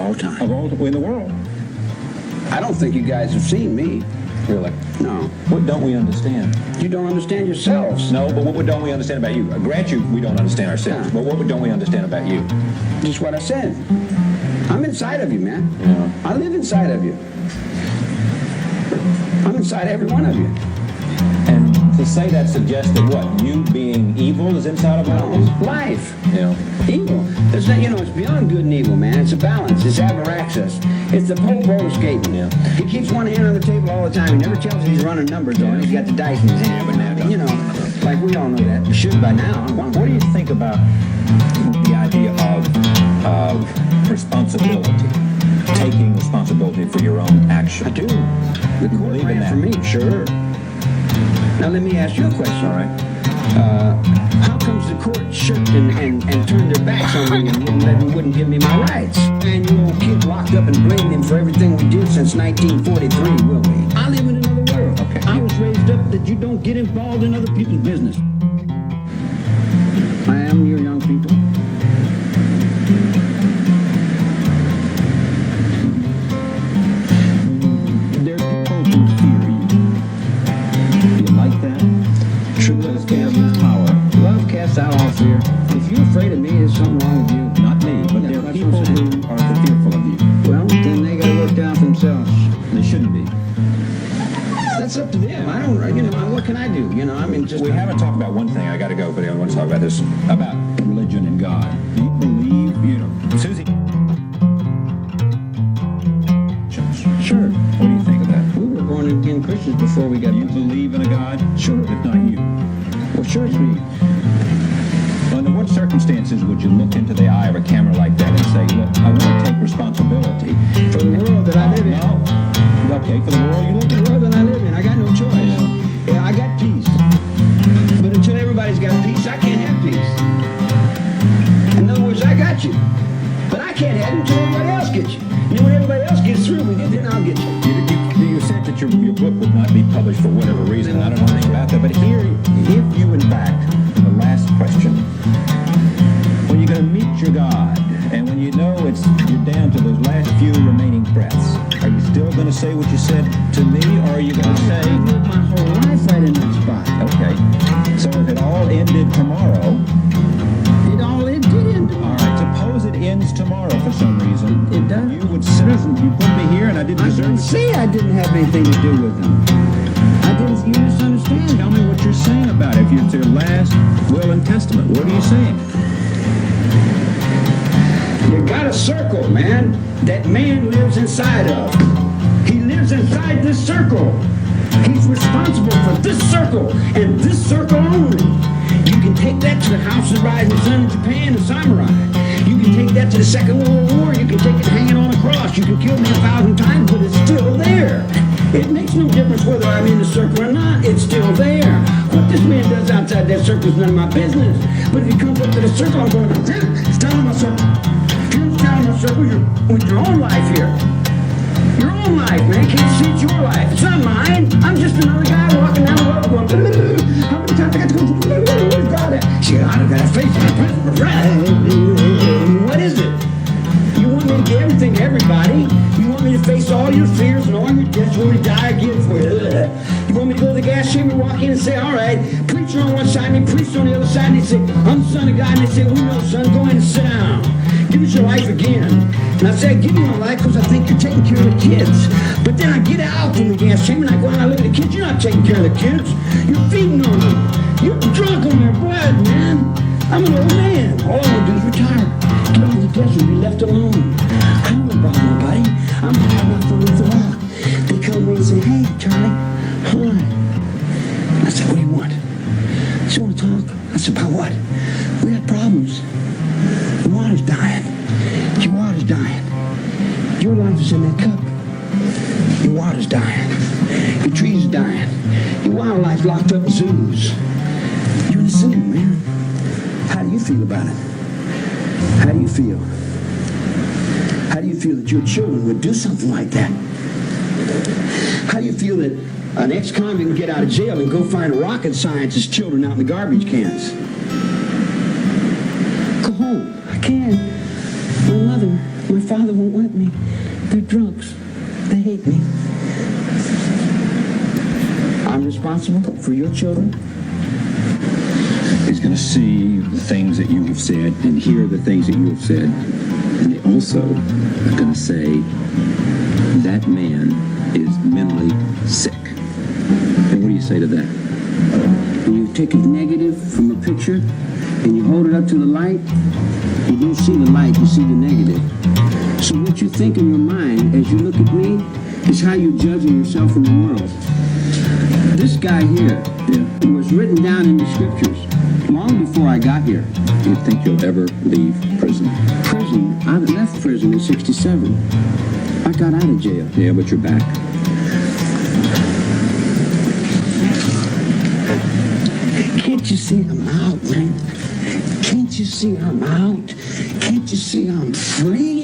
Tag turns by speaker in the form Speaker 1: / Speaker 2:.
Speaker 1: all time.
Speaker 2: Of all in the world.
Speaker 1: I don't think you guys have seen me.
Speaker 2: Really?
Speaker 1: No.
Speaker 2: What don't we understand?
Speaker 1: You don't understand yourselves.
Speaker 2: No, but what don't we understand about you? I grant you we don't understand ourselves,
Speaker 1: Yeah.
Speaker 2: but what don't we understand about you?
Speaker 1: Just what I said. I'm inside of you, man.
Speaker 2: Yeah.
Speaker 1: I live inside of you. I'm inside every one of you.
Speaker 2: And to say that suggests that what? You being evil is inside of all of us?
Speaker 1: Life.
Speaker 2: Yeah.
Speaker 1: Evil. There's not, it's beyond good and evil, man. It's a balance. It's Averaxis. It's the Pope rollerskating.
Speaker 2: Yeah.
Speaker 1: He keeps one hand on the table all the time. He never tells us he's running numbers on it. He's got the dice in his hand. But now, like we all know that. You should by now.
Speaker 2: What do you think about the idea of responsibility? Taking responsibility for your own actions?
Speaker 1: I do. The court
Speaker 2: Believe in
Speaker 1: ran
Speaker 2: that?
Speaker 1: for me, sure. Now let me ask you a question.
Speaker 2: All right.
Speaker 1: How comes the court shirked and turned their backs on me and wouldn't give me my rights? And you old kid locked up and blamed him for everything we did since 1943, will we? I live in another world.
Speaker 2: Okay.
Speaker 1: I was raised up that you don't get involved in other people's business. I am your young people. There are people who fear you. Do you like that? Truth casts out power. Love casts out all fear. If you're afraid of me, there's something wrong with you.
Speaker 2: Not me, but there are people who are fearful of you.
Speaker 1: Well, then they gotta look down for themselves.
Speaker 2: They shouldn't be.
Speaker 1: That's up to them. I don't, what can I do?
Speaker 2: We haven't talked about one thing. I got to go, but I want to talk about this, about religion and God. Do you believe, Susie?
Speaker 1: Sure.
Speaker 2: What do you think of that?
Speaker 1: We were born again Christians before we got
Speaker 2: Do you believe in a God?
Speaker 1: Sure.
Speaker 2: If not you.
Speaker 1: Well, sure it's me.
Speaker 2: Under what circumstances would you look into the eye of a camera like that and say, look, I want to take responsibility
Speaker 1: For the world that I live in.
Speaker 2: No. Okay, for the world you live in.
Speaker 1: The world that I live in. I got no choice. Yeah, I got peace. But until everybody's got peace, I can't have peace. In other words, I got you. But I can't have it until everybody else gets you. And then when everybody else gets through with it, then I'll get you.
Speaker 2: You said that your book would not be published for whatever reason. I don't know anything about that. But here, if you, in fact, the last question, when you're going to meet your God, and when you know you're down to those last few remaining breaths, are you still going to say what you said to me, or are you going to say...
Speaker 1: I lived my whole life right in that spot.
Speaker 2: Okay. So if it all ended tomorrow...
Speaker 1: It did end tomorrow.
Speaker 2: All right, suppose it ends tomorrow for some reason.
Speaker 1: It does.
Speaker 2: You would say, listen, you put me here and I didn't
Speaker 1: I
Speaker 2: deserve
Speaker 1: didn't
Speaker 2: it.
Speaker 1: say I didn't have anything to do with them. You misunderstand.
Speaker 2: Tell me what you're saying about it. If it's your last will and testament, what are you saying?
Speaker 1: You got a circle, man, that man lives inside of. He lives inside this circle. He's responsible for this circle and this circle only. You can take that to the House of Rising Sun in Japan and samurai. You can take that to the Second World War. You can take it hanging on a cross. You can kill me 1,000 times, but it's still there. It makes no difference whether I'm in the circle or not. It's still there. What this man does outside that circle is none of my business. But if he comes up to the circle, I'm going to stand on my circle. You're standing on my circle. You're with your own life here. Your own life, man. Can't see it's your life. It's not mine. I'm just another guy walking down the road going, how many times I got to go? Where's God at? See, I've got a face in the present. What is it? You want me to give everything to everybody? You want me to face all your fears and all your debts? You want me to die again for you? You want me to go to the gas chamber, walk in and say, all right, preacher on one side, and preacher on the other side, and they say, I'm the son of God, and they say, who knows, son, go in and sit down. Give us your life again. And I say, I give you my life because I think you're taking care of the kids. But then I get out from the gas chamber and I go out and I look at the kids. You're not taking care of the kids. You're feeding on them. You're drunk on their blood, man. I'm an old man. All I want to do is retire. Get on the desert and be left alone. I don't know about nobody. I'm going to have my fun with the rock. They come to me and say, hey, Charlie. Hi. I said, what do you want? They want to talk. I said, about what? We got problems. The water's dying. Your water's dying. Your life is in that cup. Your water's dying. Your trees are dying. Your wildlife locked up in zoos. You're in a zoo, man. How do you feel about it? How do you feel? How do you feel that your children would do something like that? How do you feel that an ex-convict can get out of jail and go find rocket scientist's children out in the garbage cans? Go home. I can't. My mother, my father won't let me. They're drunks. They hate me. I'm responsible for your children.
Speaker 2: He's going to see the things that you have said and hear the things that you have said. And they also are going to say, that man is mentally sick. And what do you say to that?
Speaker 1: When you take a negative from a picture and you hold it up to the light, you don't see the light, you see the negative. So what you think in your mind as you look at me is how you're judging yourself in the world. This guy here was written down in the scriptures long before I got here.
Speaker 2: Do you think you'll ever leave prison?
Speaker 1: Prison? I left prison in 67. I got out of jail.
Speaker 2: Yeah, but you're back.
Speaker 1: Can't you see I'm out, man? Can't you see I'm out? Can't you see I'm free?